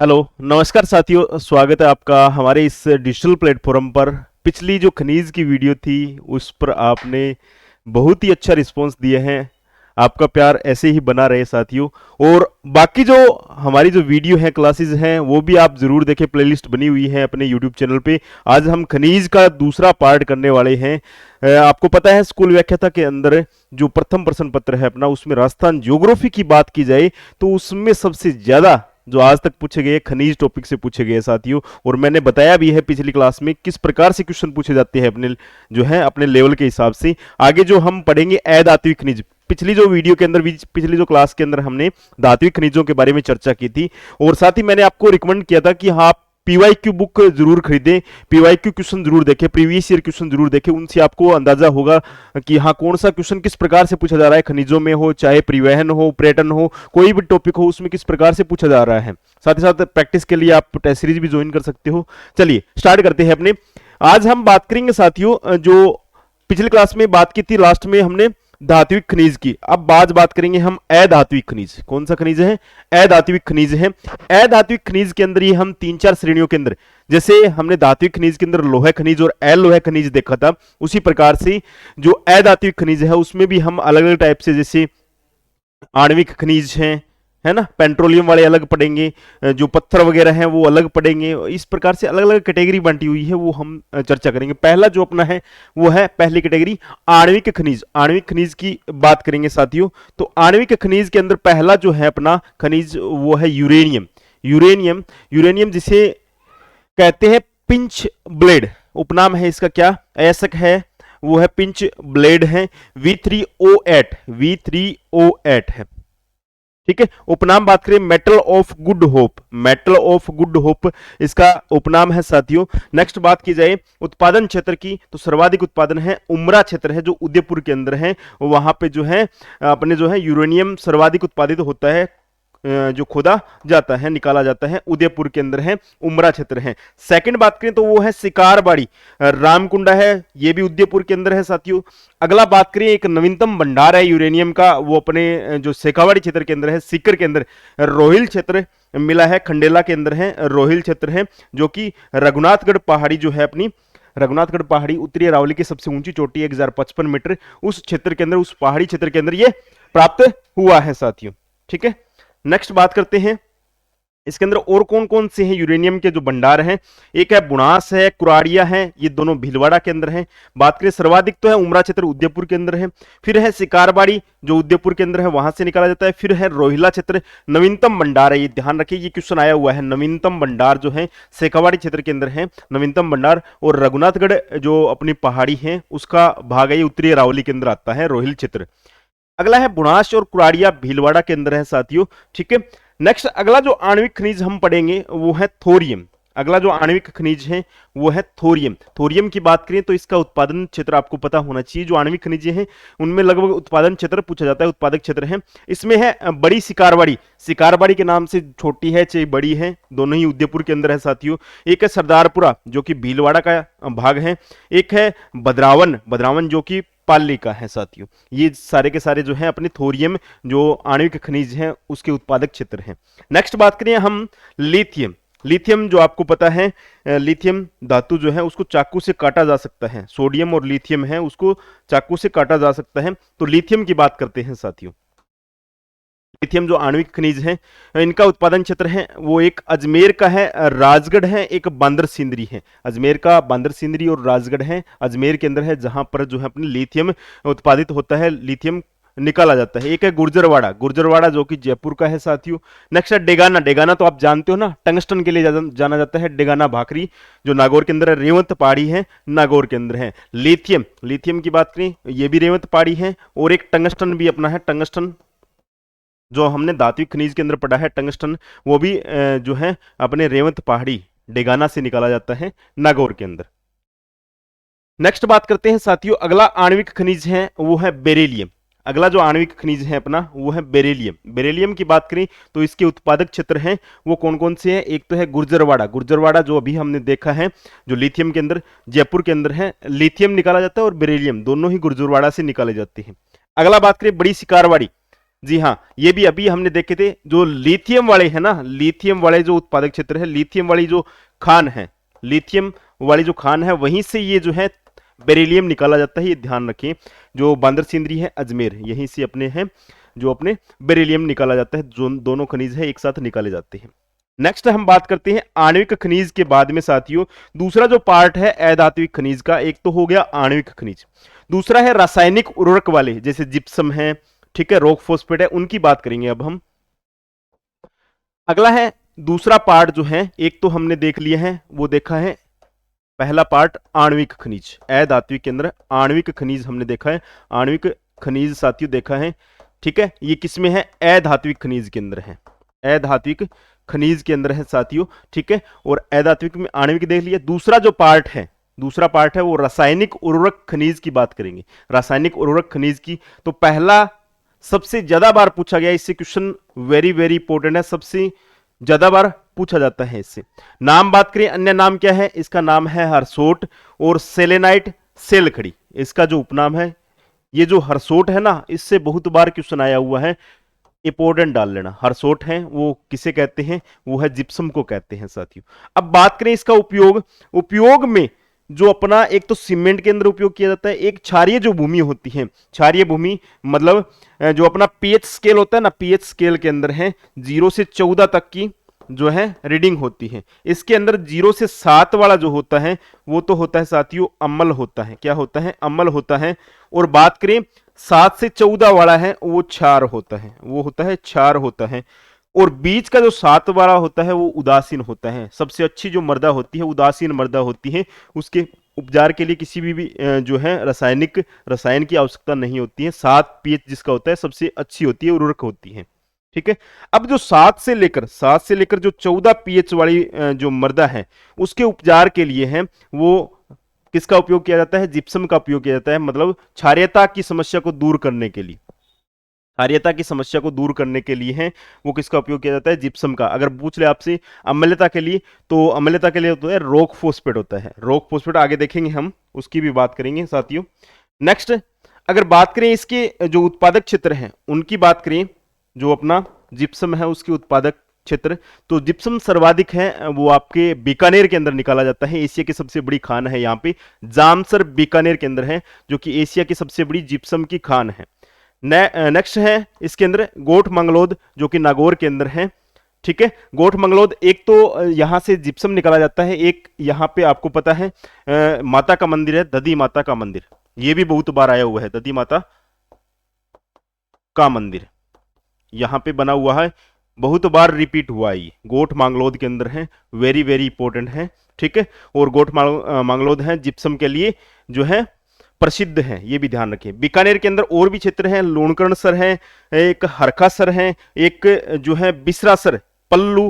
Hello, नमस्कार साथियों। स्वागत है आपका हमारे इस डिजिटल प्लेटफॉर्म पर। पिछली जो खनिज की वीडियो थी उस पर आपने बहुत ही अच्छा रिस्पांस दिए हैं। आपका प्यार ऐसे ही बना रहे साथियों। और बाकी जो हमारी जो वीडियो है, क्लासेस हैं, वो भी आप जरूर देखें। प्लेलिस्ट बनी हुई है अपने यूट्यूब चैनल पे। आज हम खनिज का दूसरा पार्ट करने वाले हैं। आपको पता है स्कूल व्याख्याता के अंदर जो प्रथम प्रश्न पत्र है अपना, उसमें राजस्थान ज्योग्राफी की बात की जाए तो उसमें सबसे ज्यादा जो आज तक पूछे गए खनिज टॉपिक से पूछे गए साथियों। और मैंने बताया भी है पिछली क्लास में किस प्रकार से क्वेश्चन पूछे जाते हैं अपने जो है अपने लेवल के हिसाब से। आगे जो हम पढ़ेंगे अधात्विक खनिज, पिछली जो वीडियो के अंदर, पिछली जो क्लास के अंदर हमने धात्विक खनिजों के बारे में चर्चा की थी। और साथ ही मैंने आपको रिकमेंड किया था कि हाँ, पीवाईक्यू बुक जरूर खरीदें, पीवाईक्यू क्वेश्चन जरूर देखें, प्रीवियस ईयर क्वेश्चन जरूर देखें। उनसे आपको अंदाजा होगा कि हाँ, कौन सा क्वेश्चन किस प्रकार से पूछा जा रहा है। खनिजों में हो, चाहे परिवहन हो, पर्यटन हो, कोई भी टॉपिक हो, उसमें किस प्रकार से पूछा जा रहा है। साथ ही साथ प्रैक्टिस के लिए आप टेस्ट सीरीज भी ज्वाइन कर सकते हो। चलिए स्टार्ट करते हैं अपने। आज हम बात करेंगे साथियों, जो पिछली क्लास में बात की थी लास्ट में हमने धात्विक खनिज की। अब आज बात करेंगे हम अधात्विक खनिज। कौन सा खनिज है? अधात्विक खनिज है। अधात्विक खनिज के अंदर ही हम तीन चार श्रेणियों के अंदर, जैसे हमने धात्विक खनिज के अंदर लोह खनिज और अलोह खनिज देखा था, उसी प्रकार से जो अधात्विक खनिज है उसमें भी हम अलग अलग टाइप से, जैसे आणविक खनिज हैं, है ना, पेट्रोलियम वाले अलग पढ़ेंगे, जो पत्थर वगैरह हैं वो अलग पढ़ेंगे। इस प्रकार से अलग अलग कैटेगरी बांटी हुई है, वो हम चर्चा करेंगे। पहला जो अपना है वो है पहली कैटेगरी आणविक खनिज। आणविक खनिज की बात करेंगे साथियों। तो आणविक खनिज के अंदर पहला जो है अपना खनिज वो है यूरेनियम। यूरेनियम यूरेनियम जिसे कहते हैं पिंच ब्लेड, उपनाम है इसका क्या, ऐसक है, वो है पिंच ब्लेड है। V3O8, V3O8 है, ठीक है। उपनाम बात करें metal of good hope, metal of good hope इसका उपनाम है साथियों। नेक्स्ट बात की जाए उत्पादन क्षेत्र की, तो सर्वाधिक उत्पादन है उमरा क्षेत्र है जो उदयपुर के अंदर है। वहां पे जो है अपने जो है यूरेनियम सर्वाधिक उत्पादित होता है, जो खोदा जाता है, निकाला जाता है, उदयपुर के अंदर है, उमरा क्षेत्र है। सेकंड बात करें तो वो है शिकारबाड़ी, रामकुंडा है, ये भी उदयपुर के अंदर है साथियों। अगला बात करें एक नवीनतम भंडार है यूरेनियम का, वो अपने जो शेखावाड़ी क्षेत्र के अंदर है, सीकर के अंदर रोहिल क्षेत्र मिला है, खंडेला के अंदर है, रोहिल क्षेत्र है, जो कि रघुनाथगढ़ पहाड़ी जो है अपनी, रघुनाथगढ़ पहाड़ी उत्तरी अरावली की सबसे ऊंची चोटी है 1055 मीटर, उस क्षेत्र के अंदर, उस पहाड़ी क्षेत्र के अंदर ये प्राप्त हुआ है साथियों, ठीक है। नेक्स्ट बात करते हैं इसके अंदर और कौन कौन से हैं यूरेनियम के जो भंडार हैं। एक है बुनास है, कुराड़िया है, ये दोनों भीलवाड़ा के अंदर हैं। बात करें सर्वाधिक तो है उमरा क्षेत्र उदयपुर के अंदर है। फिर है शिकारबाड़ी जो उदयपुर के अंदर है, वहां से निकाला जाता है। फिर है रोहिला क्षेत्र, नवीनतम भंडार है, ये ध्यान रखिए, ये क्वेश्चन आया हुआ है। नवीनतम भंडार जो है शेखावाड़ी क्षेत्र के अंदर है नवीनतम भंडार। और रघुनाथगढ़ जो अपनी पहाड़ी है उसका भाग है, ये उत्तरी अरावली के अंदर आता है, रोहिल क्षेत्र। अगला है बुनास और कुराड़िया भीलवाड़ा के अंदर है साथियों, ठीक है। नेक्स्ट अगला जो आणविक खनिज हम पढ़ेंगे वो है थोरियम। अगला जो आणविक खनिज है वो है थोरियम। थोरियम की बात करें तो इसका उत्पादन क्षेत्र आपको पता होना चाहिए। जो आणविक खनिज हैं उनमें लगभग उत्पादन क्षेत्र पूछा जाता है, उत्पादक क्षेत्र है। इसमें है बड़ी शिकारबाड़ी, शिकारबाड़ी के नाम से छोटी है चाहे बड़ी है, दोनों ही उदयपुर के अंदर है साथियों। एक है सरदारपुरा जो कि भीलवाड़ा का भाग है। एक है बद्रावन, बद्रावन जो कि पाली का है साथियों। ये सारे के सारे जो है अपने थोरियम जो आणविक खनिज हैं उसके उत्पादक क्षेत्र हैं। नेक्स्ट बात करें हम लिथियम। लिथियम जो आपको पता है, लिथियम धातु जो है उसको चाकू से काटा जा सकता है। सोडियम और लिथियम है उसको चाकू से काटा जा सकता है। तो लिथियम की बात करते हैं साथियों। लिथियम जो आणविक खनिज है, इनका उत्पादन क्षेत्र है वो एक अजमेर का है, राजगढ़ है, एक बांदर सिंदरी है। अजमेर का बांदर सिंदरी और राजगढ़ है, अजमेर के अंदर है, जहां पर जो है अपने लिथियम उत्पादित होता है, लिथियम निकाला जाता है। एक है गुर्जरवाड़ा, गुर्जरवाड़ा जो कि जयपुर का है साथियों। नेक्स्ट है डेगाना, डेगाना तो आप जानते हो ना, टंगस्टन के लिए जाना जाता है। डेगाना भाकरी जो नागौर के अंदर है, रेवंत पहाड़ी है, नागौर के अंदर है। लिथियम, लिथियम की बात करें ये भी रेवंत पहाड़ी है। और एक टंगस्टन भी अपना है, टंगस्टन जो हमने धात्विक खनिज के अंदर पढ़ा है, टंगस्टन, वो भी जो है अपने रेवंत पहाड़ी डेगाना से निकाला जाता है, नागौर के अंदर। नेक्स्ट बात करते हैं साथियों, अगला आणविक खनिज है वो है बेरिलियम। अगला जो आणविक खनिज है अपना वो है बेरिलियम। बेरिलियम की बात करें तो इसके उत्पादक क्षेत्र हैं वो कौन कौन से हैं। एक तो है गुर्जरवाड़ा, गुर्जरवाड़ा जो अभी हमने देखा है जो लिथियम के अंदर जयपुर के अंदर है, लिथियम निकाला जाता है और बेरिलियम दोनों ही गुर्जरवाड़ा से निकाले जाते हैं। अगला बात करें बड़ी शिकारवाड़ी, जी हाँ, ये भी अभी हमने देखे थे, जो लिथियम वाले हैं ना, लिथियम वाले जो उत्पादक क्षेत्र है, लिथियम वाली जो खान है, लिथियम वाली जो खान है, वहीं से ये जो है बेरिलियम निकाला जाता है। ये ध्यान रखें, जो बांदर सिंदरी है अजमेर, यहीं से अपने हैं जो अपने बेरिलियम निकाला जाता है। जो दोनों खनिज है एक साथ निकाले जाते हैं। नेक्स्ट हम बात करते हैं आणविक खनिज के बाद में साथियों, दूसरा जो पार्ट है अधात्विक खनिज का, एक तो हो गया आणविक खनिज, दूसरा है रासायनिक उर्वरक वाले, जैसे जिप्सम है, ठीक है, रॉक फॉस्फेट है, उनकी बात करेंगे अब हम। अगला है दूसरा पार्ट जो है, एक तो हमने देख लिया है, वो देखा है पहला पार्ट आणविक खनिज, अधात्विक के अंदर आणविक खनिज हमने देखा है, आणविक खनिज साथियों देखा है, ठीक है। ये किसमें है? अधात्विक खनिज के अंदर है, अधात्विक खनिज के अंदर है साथियों, ठीक है। और अधात्विक में आणविक देख लिया। दूसरा जो पार्ट है, दूसरा पार्ट है वो रासायनिक उर्वरक खनिज की बात करेंगे, रासायनिक उर्वरक खनिज की। तो पहला सबसे ज्यादा बार पूछा गया इससे क्वेश्चन, वेरी वेरी इंपॉर्टेंट है, सबसे ज्यादा बार पूछा जाता है इससे। नाम बात करें, अन्य नाम क्या है इसका? नाम है हरसोट और सेलेनाइट सेलखड़ी, इसका जो उपनाम है। ये जो हरसोट है ना, इससे बहुत बार क्वेश्चन आया हुआ है, इंपॉर्टेंट डाल लेना। हरसोट है वो किसे कहते हैं? वो है जिप्सम को कहते हैं साथियों। अब बात करें इसका उपयोग, उपयोग में जो अपना एक तो सीमेंट के अंदर उपयोग किया जाता है, एक क्षारीय जो भूमि होती है, क्षारीय भूमि मतलब जो अपना पीएच स्केल होता है ना, पीएच स्केल के अंदर है 0 से 14 तक की जो है रीडिंग होती है। इसके अंदर 0 से 7 वाला जो होता है वो तो होता है साथियों अम्ल होता है। क्या होता है? अम्ल होता है। और बात करें 7 से 14 वाला है वो क्षार होता है, वो होता है क्षार होता है। और बीच का जो 7 वाला होता है वो उदासीन होता है। सबसे अच्छी जो मृदा होती है उदासीन मृदा होती है, उसके उपचार के लिए किसी भी जो है रसायन की आवश्यकता नहीं होती है। 7 पीएच जिसका होता है सबसे अच्छी होती है, उर्वरक होती है, ठीक है। अब जो 7 से लेकर जो 14 पीएच वाली जो मृदा है उसके उपचार के लिए है वो किसका उपयोग किया जाता है? जिप्सम का उपयोग किया जाता है। मतलब क्षारीयता की समस्या को दूर करने के लिए, क्षारीयता की समस्या को दूर करने के लिए है वो किसका उपयोग किया जाता है? जिप्सम का। अगर पूछ ले आपसे अम्लता के लिए, तो अम्लता के लिए तो है रॉक फॉस्फेट होता है, रॉक फॉस्फेट आगे देखेंगे हम, उसकी भी बात करेंगे साथियों। नेक्स्ट अगर बात करें इसके जो उत्पादक क्षेत्र हैं उनकी बात करें, जो अपना जिप्सम है उसके उत्पादक क्षेत्र, तो जिप्सम सर्वाधिक है वो आपके बीकानेर के अंदर निकाला जाता है। एशिया की सबसे बड़ी खान है यहाँ पे, जामसर बीकानेर के अंदर है, जो कि एशिया की सबसे बड़ी जिप्सम की खान है। नेक्स्ट है इसके अंदर गोठ मंगलोद, जो कि नागौर के अंदर है, ठीक है। गोठ मंगलोद, एक तो यहां से जिप्सम निकाला जाता है, एक यहां पे आपको पता है माता का मंदिर है, दधी माता का मंदिर, ये भी बहुत बार आया हुआ है, दधी माता का मंदिर यहां पे बना हुआ है, बहुत बार रिपीट हुआ है। ये गोठ मांगलोद के अंदर है, वेरी वेरी इंपॉर्टेंट है, ठीक है। और गोठ मांगलोद है जिप्सम के लिए जो है प्रसिद्ध है, ये भी ध्यान रखें। बीकानेर के अंदर और भी क्षेत्र हैं, लूणकरण सर है, एक हरखा सर है, एक जो है बिसरासर पल्लू,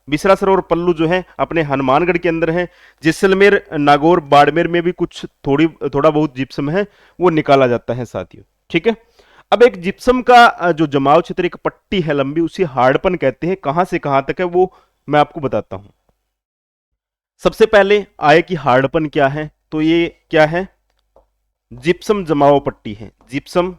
बिसरासर और पल्लू जो है अपने हनुमानगढ़ के अंदर है। जैसलमेर, नागौर, बाड़मेर में भी कुछ थोड़ा बहुत जिप्सम है वो निकाला जाता है साथियों, ठीक है। अब एक जिप्सम का जो जमाव क्षेत्र, एक पट्टी है लंबी, उसे हार्डपन कहते हैं। कहां से कहां तक है वो मैं आपको बताता हूं। सबसे पहले आए कि हार्डपन क्या है, तो ये क्या है? जिप्सम जमाव पट्टी है, जिप्सम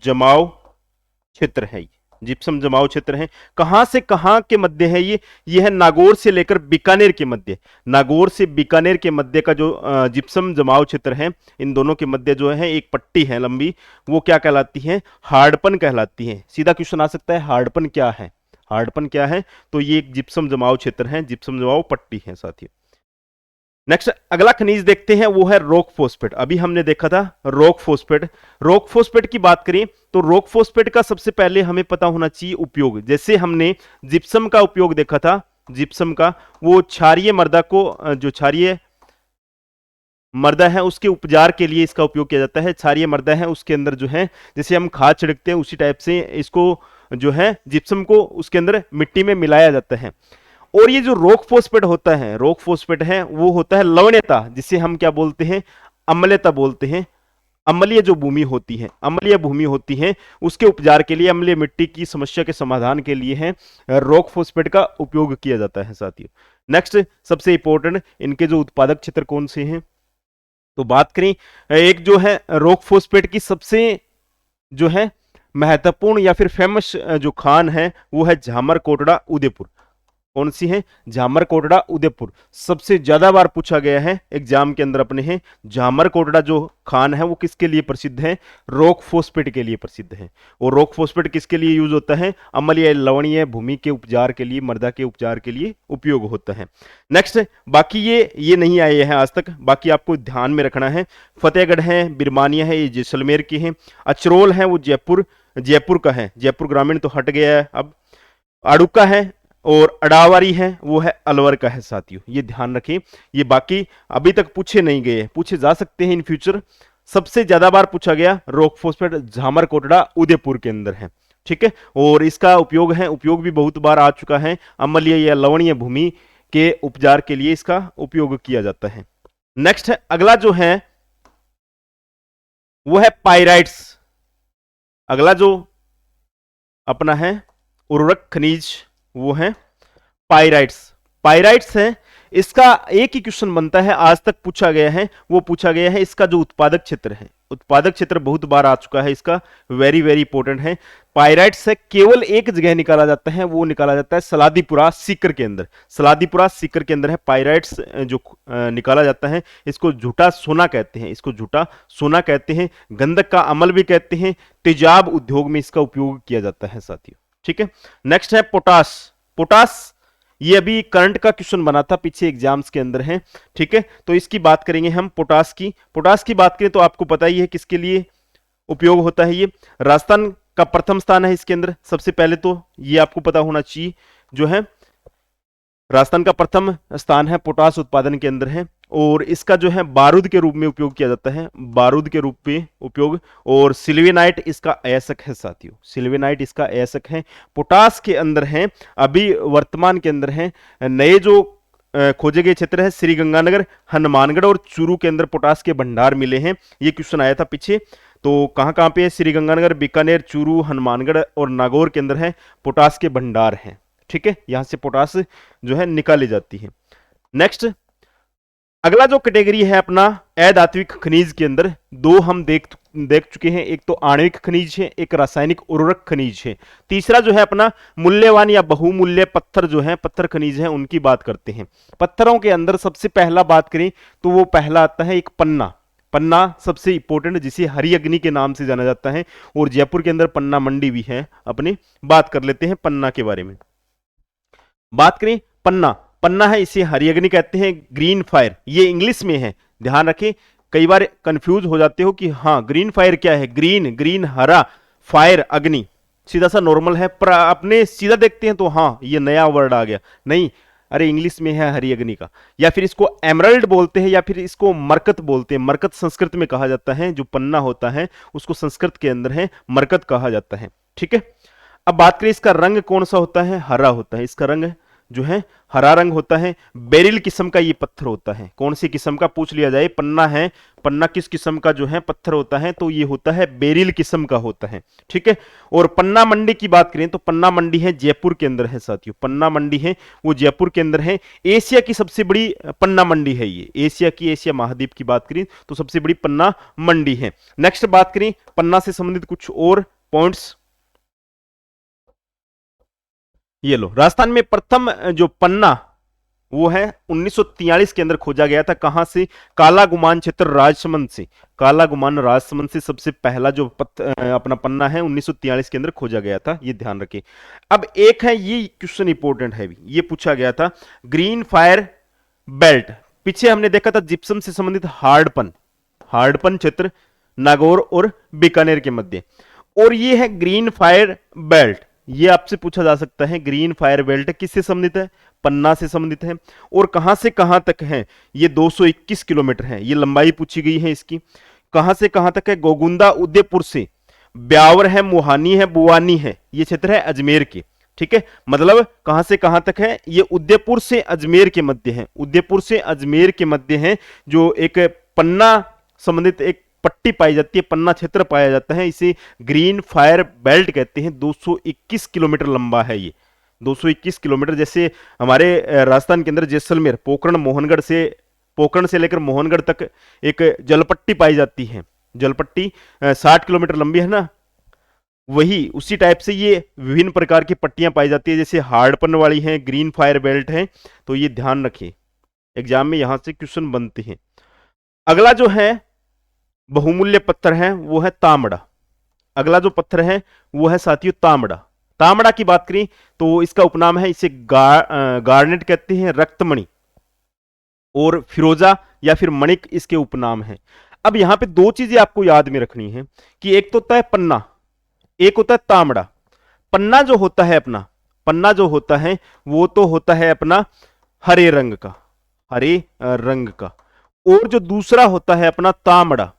जमाव क्षेत्र है, जिप्सम जमाव क्षेत्र है। कहां से कहां के मध्य है ये है नागौर से लेकर बीकानेर के मध्य, नागौर से बीकानेर के मध्य का जो जिप्सम जमाव क्षेत्र है, इन दोनों के मध्य जो है एक पट्टी है लंबी, वो क्या कहलाती है? हार्डपन कहलाती है। सीधा क्वेश्चन आ सकता है, हार्डपन क्या है? हार्डपन क्या है? तो ये एक जिप्सम जमाव क्षेत्र है, जिप्सम जमाव पट्टी है साथियों। नेक्स्ट अगला खनिज देखते हैं, वो है रॉक फॉस्फेट। अभी हमने देखा था रॉक फॉस्फेट। रॉक फॉस्फेट की बात करें तो रॉक फॉस्फेट का सबसे पहले हमें पता होना चाहिए उपयोग। जैसे हमने जिप्सम का उपयोग देखा था, जिप्सम का वो क्षारीय मृदा को, जो क्षारीय मृदा है उसके उपचार के लिए इसका उपयोग किया जाता है। क्षारीय मृदा है उसके अंदर जो है, जैसे हम खाद छिड़कते हैं उसी टाइप से इसको जो है जिप्सम को उसके अंदर मिट्टी में मिलाया जाता है। और ये जो रॉक फॉस्फेट होता है, रॉक फॉस्फेट है वो होता है लवणीयता, जिसे हम क्या बोलते हैं? अम्लीयता बोलते हैं। अम्लीय जो भूमि होती है, अम्लीय भूमि होती है, उसके उपचार के लिए, अम्लीय मिट्टी की समस्या के समाधान के लिए है रॉक फॉस्फेट का उपयोग किया जाता है साथियों। नेक्स्ट सबसे इंपॉर्टेंट, इनके जो उत्पादक क्षेत्र कौन से हैं, तो बात करें एक जो है रॉक फॉस्फेट की सबसे जो है महत्वपूर्ण या फिर फेमस जो खान है वो है झामर कोटड़ा उदयपुर। कौन सी है? झामर कोटड़ा उदयपुर। सबसे ज्यादा बार पूछा गया है एग्जाम के अंदर अपने है। झामर कोटड़ा जो खान है वो किसके लिए प्रसिद्ध है? रॉक फॉस्फेट के लिए प्रसिद्ध है। और रॉक फॉस्फेट किसके लिए यूज होता है? अम्लीय लवणीय भूमि के उपचार के लिए, मृदा के उपचार के लिए उपयोग होता है। नेक्स्ट, बाकी ये नहीं आए हैं आज तक, बाकी आपको ध्यान में रखना है। फतेहगढ़ है, बिरमानिया है, ये जैसलमेर की है। अचरोल है वो जयपुर का है। जयपुर ग्रामीण तो हट गया है अब। अड़ुका है और अडावारी है वो है अलवर का है साथियों, ये ध्यान रखें। ये बाकी अभी तक पूछे नहीं गए, पूछे जा सकते हैं इन फ्यूचर। सबसे ज्यादा बार पूछा गया रॉक फॉस्फेट झामर कोटड़ा उदयपुर के अंदर है। ठीक है, और इसका उपयोग भी बहुत बार आ चुका है। अम्लीय या लवणीय भूमि के उपचार के लिए इसका उपयोग किया जाता है। नेक्स्ट है, अगला जो है वो है पाइराइट्स। अगला जो अपना है उर्वरक खनिज वो है पाइराइट्स है। इसका एक ही क्वेश्चन बनता है, आज तक पूछा गया है, वो पूछा गया है इसका जो उत्पादक क्षेत्र है। उत्पादक क्षेत्र बहुत बार आ चुका है इसका, वेरी वेरी इंपॉर्टेंट है। पाइराइट्स से केवल एक जगह निकाला जाता है, वो निकाला जाता है सलादीपुरा सीकर के अंदर। सलादीपुरा सीकर के अंदर है पाइराइट्स जो निकाला जाता है। इसको झूठा सोना कहते हैं, इसको झूठा सोना कहते हैं। गंधक का अमल भी कहते हैं। तेजाब उद्योग में इसका उपयोग किया जाता है साथियों। ठीक है, नेक्स्ट है पोटास। ये अभी करंट का क्वेश्चन बना था, पीछे एग्जाम्स के अंदर है। ठीक है, तो इसकी बात करेंगे हम पोटास की बात करें तो आपको पता ही है किसके लिए उपयोग होता है। ये राजस्थान का प्रथम स्थान है इसके अंदर। सबसे पहले तो ये आपको पता होना चाहिए, जो है राजस्थान का प्रथम स्थान है पोटास उत्पादन के अंदर है। और इसका जो है बारूद के रूप में उपयोग किया जाता है, बारूद के रूप में उपयोग। और सिल्वेनाइट इसका अयस्क है साथियों, सिल्वेनाइट इसका अयस्क है। पोटास के अंदर है, अभी वर्तमान के अंदर है नए जो खोजे गए क्षेत्र है श्रीगंगानगर, हनुमानगढ़ और चूरू के अंदर पोटास के भंडार मिले हैं। ये क्वेश्चन आया था पीछे, तो कहां कहां पे? श्रीगंगानगर, बीकानेर, चूरू, हनुमानगढ़ और नागौर के अंदर है पोटास के भंडार हैं। ठीक है, यहां से पोटास जो है निकाली जाती है। नेक्स्ट, अगला जो कैटेगरी है अपना अधात्विक खनिज के अंदर, दो हम देख चुके हैं। एक तो आणविक खनिज है, एक रासायनिक उर्वरक खनिज है। तीसरा जो है अपना मूल्यवान या बहुमूल्य पत्थर जो है, पत्थर खनिज है, उनकी बात करते हैं। पत्थरों के अंदर सबसे पहला बात करें तो वो पहला आता है एक पन्ना सबसे इंपॉर्टेंट, जिसे हरी अग्नि के नाम से जाना जाता है। और जयपुर के अंदर पन्ना मंडी भी है। अपनी बात कर लेते हैं पन्ना के बारे में। बात करें पन्ना है, इसे हरी अग्नि कहते हैं। ग्रीन फायर ये इंग्लिश में है, ध्यान रखें। कई बार कंफ्यूज हो जाते हो कि हाँ ग्रीन फायर क्या है। ग्रीन हरा, फायर अग्नि, सीधा सा नॉर्मल है। पर अपने सीधा देखते हैं तो हाँ ये नया वर्ड आ गया, नहीं अरे इंग्लिश में है हरी अग्नि का। या फिर इसको एमरल्ड बोलते हैं, या फिर इसको मरकत बोलते हैं। मरकत संस्कृत में कहा जाता है, जो पन्ना होता है उसको संस्कृत के अंदर है मरकत कहा जाता है। ठीक है, अब बात करें इसका रंग कौन सा होता है? हरा होता है। इसका रंग जो है हरा रंग होता है। बेरिल किस्म का ये पत्थर होता है। कौन सी किस्म का पूछ लिया जाए, पन्ना है, पन्ना किस किस्म का जो है पत्थर होता है, तो ये होता है बेरिल किस्म का होता है। ठीक है, और पन्ना मंडी की बात करें तो पन्ना मंडी है जयपुर के अंदर है साथियों। पन्ना मंडी है वो जयपुर के अंदर है। एशिया की सबसे बड़ी पन्ना मंडी है ये, एशिया महाद्वीप की बात करें तो सबसे बड़ी पन्ना मंडी है। नेक्स्ट बात करें पन्ना से संबंधित कुछ और पॉइंट्स, ये लो। राजस्थान में प्रथम जो पन्ना वो है 1943 के अंदर खोजा गया था। कहां से? काला गुमान क्षेत्र राजसमंद से। काला गुमान राजसमंद से सबसे पहला जो अपना पन्ना है 1943 के अंदर खोजा गया था, ये ध्यान रखें। अब एक है, ये क्वेश्चन इंपॉर्टेंट है भी, ये पूछा गया था ग्रीन फायर बेल्ट। पीछे हमने देखा था जिप्सम से संबंधित हार्डपन क्षेत्र नागौर और बीकानेर के मध्य, और ये है ग्रीन फायर बेल्ट। ये आपसे पूछा जा सकता है ग्रीन फायर बेल्ट किससे संबंधित है? पन्ना से संबंधित है। और कहां से कहां तक है? ये 221 किलोमीटर है, ये लंबाई पूछी गई है इसकी। कहां से कहां तक है? गोगुंदा उदयपुर से ब्यावर है, मुहानी है, बुवानी है, ये क्षेत्र है अजमेर के। ठीक है, मतलब कहां से कहां तक है? ये उदयपुर से अजमेर के मध्य है, उदयपुर से अजमेर के मध्य है। जो एक पन्ना संबंधित एक पट्टी पाई जाती है, पन्ना क्षेत्र पाया जाता है, इसे ग्रीन फायर बेल्ट कहते हैं। 221 किलोमीटर लंबा है ये, 221 किलोमीटर। जैसे हमारे राजस्थान के अंदर जैसलमेर पोखरण से लेकर मोहनगढ़ तक एक जलपट्टी पाई जाती है। जलपट्टी 60 किलोमीटर लंबी है ना, वही उसी टाइप से ये विभिन्न प्रकार की पट्टियां पाई जाती है, जैसे हार्डपन वाली हैं, ग्रीन फायर बेल्ट है, तो ये ध्यान रखिए एग्जाम में यहां से क्वेश्चन बनते हैं। अगला जो है बहुमूल्य पत्थर है वो है तांबड़ा। अगला जो पत्थर है वो है साथियों तांबड़ा। तांबड़ा की बात करें तो इसका उपनाम है, इसे गार्नेट कहते हैं, रक्तमणि और फिरोजा या फिर मणिक इसके उपनाम है। अब यहां पे दो चीजें आपको याद में रखनी है कि एक तो होता है पन्ना, एक होता है तांबड़ा। पन्ना जो होता है अपना, पन्ना जो होता है वो तो होता है अपना हरे रंग का, हरे रंग का। और जो दूसरा होता है अपना तांबड़ा,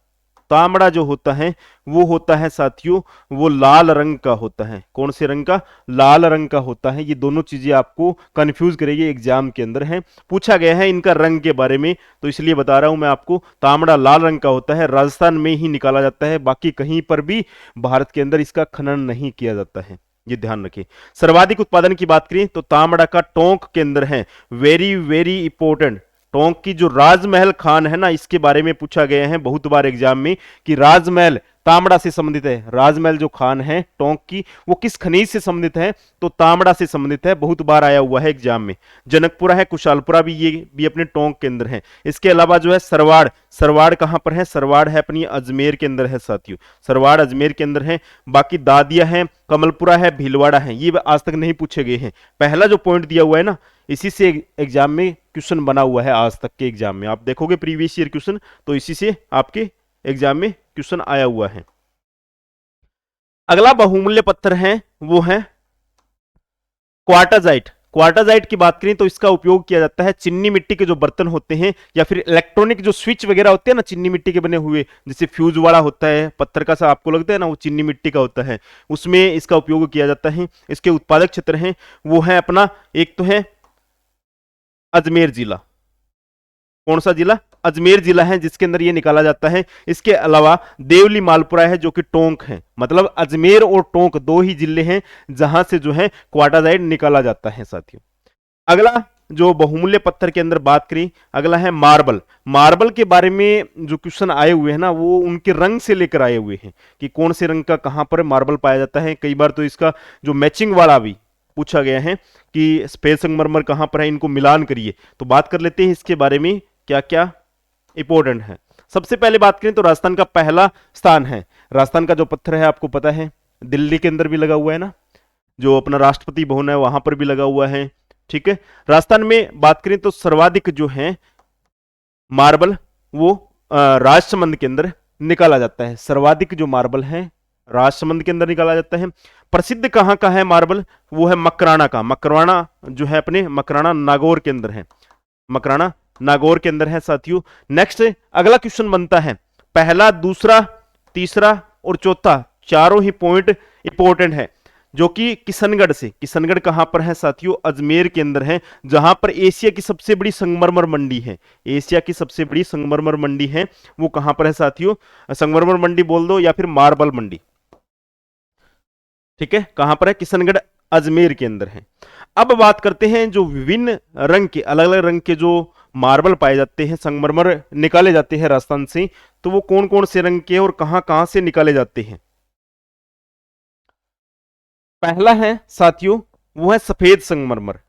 तांबड़ा जो होता है वो होता है साथियों वो लाल रंग का होता है। कौन से रंग का? लाल रंग का होता है। ये दोनों चीजें आपको कंफ्यूज करेगी, एग्जाम के अंदर है, पूछा गया है इनका रंग के बारे में, तो इसलिए बता रहा हूं मैं आपको। तांबड़ा लाल रंग का होता है, राजस्थान में ही निकाला जाता है, बाकी कहीं पर भी भारत के अंदर इसका खनन नहीं किया जाता है, ये ध्यान रखिए। सर्वाधिक उत्पादन की बात करें तो तांबड़ा का टोंक के अंदर है। वेरी वेरी इंपॉर्टेंट, टोंक की जो राजमहल खान है ना, इसके बारे में पूछा गया है बहुत बार एग्जाम में कि राजमहल तांबड़ा से संबंधित है। राजमहल जो खान है टोंक की, वो किस खनिज से संबंधित है? तो तांबड़ा से संबंधित है, बहुत बार आया हुआ है एग्जाम में। जनकपुरा है, कुशालपुरा भी, ये भी अपने टोंक के अंदर है। इसके अलावा जो है सरवाड़, सरवाड़ कहां पर है? सरवाड़ है अपनी अजमेर के अंदर है साथियों, सरवाड़ अजमेर के अंदर है। बाकी दादिया है, कमलपुरा है, भीलवाड़ा है, ये आज तक नहीं पूछे गए हैं। पहला जो पॉइंट दिया हुआ है ना, इसी से एग्जाम में क्वेश्चन बना हुआ है, आज तक के एग्जाम में आप देखोगे प्रीवियस ईयर क्वेश्चन, तो इसी से आपके एग्जाम में क्वेश्चन आया हुआ है। अगला बहुमूल्य पत्थर है वो है क्वार्टाजाइट। क्वार्टाजाइट की बात करें तो इसका उपयोग किया जाता है चिन्नी मिट्टी के जो बर्तन होते हैं या फिर इलेक्ट्रॉनिक जो स्विच वगैरह होते हैं ना चिन्नी मिट्टी के बने हुए, जैसे फ्यूज वाला होता है पत्थर का सा, आपको लगता है ना वो चिन्नी मिट्टी का होता है, उसमें इसका उपयोग किया जाता है। इसके उत्पादक क्षेत्र हैं वो है अपना, एक तो है अजमेर जिला। कौन सा जिला? अजमेर जिला है जिसके अंदर ये निकाला जाता है। इसके अलावा देवली मालपुरा है जो कि टोंक है, मतलब अजमेर और टोंक दो ही जिले हैं जहां से जो है क्वार्टाजाइट निकाला जाता है साथियों। अगला जो बहुमूल्य पत्थर के अंदर बात करें, अगला है मार्बल। मार्बल के बारे में जो क्वेश्चन आए हुए हैं ना, वो उनके रंग से लेकर आए हुए हैं कि कौन से रंग का कहां पर मार्बल पाया जाता है। कई बार तो इसका जो मैचिंग वाला भी पूछा गया है कि सफेद संगमरमर कहां पर है, इनको मिलान करिए। तो बात कर लेते हैं इसके बारे में क्या क्या इंपॉर्टेंट है। सबसे पहले बात करें तो राजस्थान का पहला स्थान है। राजस्थान का जो पत्थर है आपको पता है दिल्ली के अंदर भी लगा हुआ है ना, जो अपना राष्ट्रपति भवन है वहां पर भी लगा हुआ है, ठीक है। राजस्थान में बात करें तो सर्वाधिक जो है मार्बल वो राजसमंद के अंदर निकाला जाता है। सर्वाधिक जो मार्बल है राजसमंद के अंदर निकाला जाता है। प्रसिद्ध कहां का है मार्बल? वो है मकराना का। मकराना जो है अपने मकराना नागौर के अंदर है, मकराना नागौर के अंदर है साथियों। नेक्स्ट अगला क्वेश्चन बनता है, पहला, दूसरा, तीसरा और चौथा चारों ही पॉइंट इंपॉर्टेंट है, जो कि किशनगढ़ से। किशनगढ़ कहां पर है साथियों? अजमेर के अंदर है, जहां पर एशिया की सबसे बड़ी संगमरमर मंडी है। एशिया की सबसे बड़ी संगमरमर मंडी है, वो कहां पर है साथियों? संगमरमर मंडी बोल दो या फिर मार्बल मंडी, ठीक है। कहां पर है? किशनगढ़ अजमेर के अंदर है। अब बात करते हैं जो विभिन्न रंग के, अलग अलग रंग के जो मार्बल पाए जाते हैं, संगमरमर निकाले जाते हैं राजस्थान से, तो वो कौन कौन से रंग के और कहां कहां से निकाले जाते हैं? पहला है साथियों वो है सफेद संगमरमर।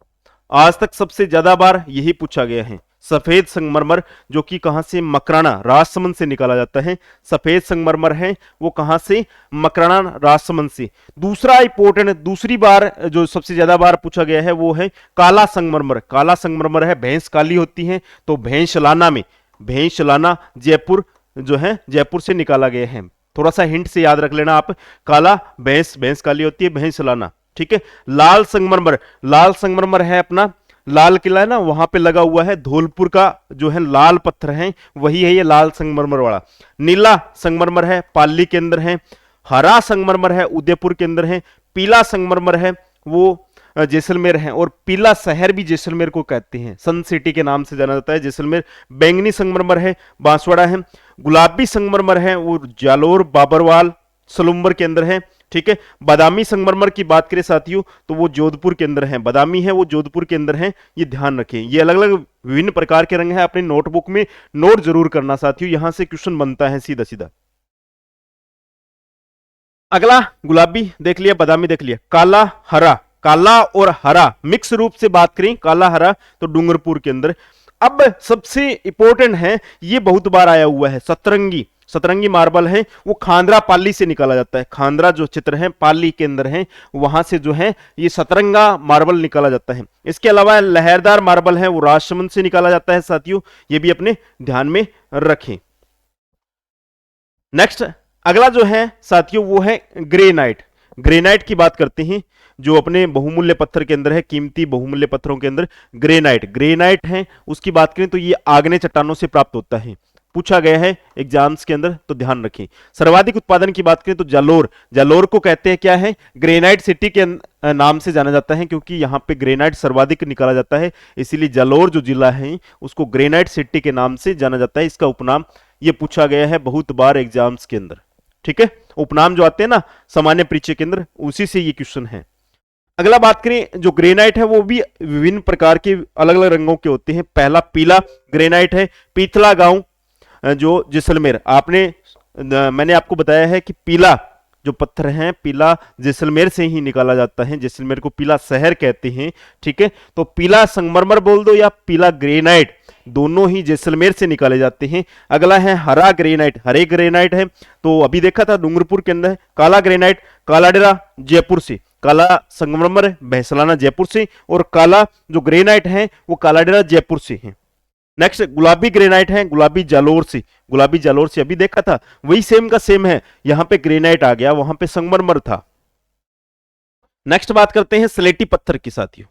आज तक सबसे ज्यादा बार यही पूछा गया है, सफेद संगमरमर, जो कि कहां से? मकराना राजसमंद से निकाला जाता है। सफेद संगमरमर है वो कहां से? मकराना राजसमंद से। दूसरा इंपोर्टेंट, दूसरी बार जो सबसे ज्यादा बार पूछा गया है वो है काला संगमरमर। काला संगमरमर है, भैंस काली होती है तो भैंसलाना में, भैंसलाना जयपुर जो है जयपुर से निकाला गया है। थोड़ा सा हिंट से याद रख लेना आप, काला भैंस, भैंस काली होती है, भैंसलाना, ठीक है। लाल संगमरमर, लाल संगमरमर है अपना लाल किला है ना वहां पे लगा हुआ है, धौलपुर का जो है लाल पत्थर है वही है ये लाल संगमरमर वाला। नीला संगमरमर है पाली के अंदर है। हरा संगमरमर है उदयपुर के अंदर है। पीला संगमरमर है वो जैसलमेर है, और पीला शहर भी जैसलमेर को कहते हैं, सन सिटी के नाम से जाना जाता है जैसलमेर। बैंगनी संगमरमर है बांसवाड़ा है। गुलाबी संगमरमर है वो जालोर बाबरवाल सलुम्बर के अंदर है, ठीक है। बादामी संगमरमर की बात करें साथियों तो वो जोधपुर के अंदर है, बादामी है वो जोधपुर के अंदर है, ये ध्यान रखें। ये अलग अलग विभिन्न प्रकार के रंग है, अपनी नोटबुक में नोट जरूर करना साथियों, यहां से क्वेश्चन बनता है सीधा सीधा। अगला गुलाबी देख लिया, बादामी देख लिया, काला हरा, काला और हरा मिक्स रूप से बात करें, काला हरा तो डूंगरपुर के अंदर। अब सबसे इंपॉर्टेंट है, ये बहुत बार आया हुआ है, सतरंगी, सतरंगी मार्बल है, वो खांद्रा पाली से निकाला जाता है। खांद्रा जो चित्र है पाली के अंदर है, वहां से जो है ये सतरंगा मार्बल निकाला जाता है। इसके अलावा लहरदार मार्बल है, वो राजसमंद से निकाला जाता है साथियों, ये भी अपने ध्यान में रखें। नेक्स्ट अगला जो है साथियों वो है ग्रेनाइट। ग्रेनाइट की बात करते हैं, जो अपने बहुमूल्य पत्थर के अंदर है, कीमती बहुमूल्य पत्थरों के अंदर ग्रेनाइट, ग्रेनाइट है उसकी बात करें तो ये आग्नेय चट्टानों से प्राप्त होता है, पूछा गया है एग्जाम्स के अंदर तो ध्यान रखें। सर्वाधिक उत्पादन की बात करें तो जालोर, जालोर को कहते हैं क्या है, ग्रेनाइट सिटी के नाम से जाना जाता है, क्योंकि यहां पे ग्रेनाइट सर्वाधिक निकाला जाता है, इसीलिए जालोर जो जिला है उसको ग्रेनाइट सिटी के नाम से जाना जाता है, इसका उपनाम ये पूछा गया है बहुत बार एग्जाम्स के अंदर। ठीक है, उपनाम जो आते हैं ना सामान्य परीक्षा के अंदर, उसी से ये क्वेश्चन है। अगला बात करें, जो ग्रेनाइट है वो भी विभिन्न प्रकार के अलग अलग रंगों के होते हैं। पहला पीला ग्रेनाइट है, पीथला गांव जो जैसलमेर, मैंने आपको बताया है कि पीला जो पत्थर है पीला जैसलमेर से ही निकाला जाता है, जैसलमेर को पीला शहर कहते हैं। ठीक है, तो पीला संगमरमर बोल दो या पीला ग्रेनाइट, दोनों ही जैसलमेर से निकाले जाते हैं। अगला है हरा ग्रेनाइट, हरे ग्रेनाइट है तो अभी देखा था डूंगरपुर के अंदर। काला ग्रेनाइट कालाडेरा जयपुर से, काला संगमरमर भैंसलाना जयपुर से, और काला जो ग्रेनाइट है वो कालाडेरा जयपुर से है। नेक्स्ट गुलाबी ग्रेनाइट है, गुलाबी जालोर से, गुलाबी जालोर से अभी देखा था, वही सेम का सेम है, यहां पे ग्रेनाइट आ गया, वहां पे संगमरमर था। नेक्स्ट बात करते हैं स्लेटी पत्थर की साथियों।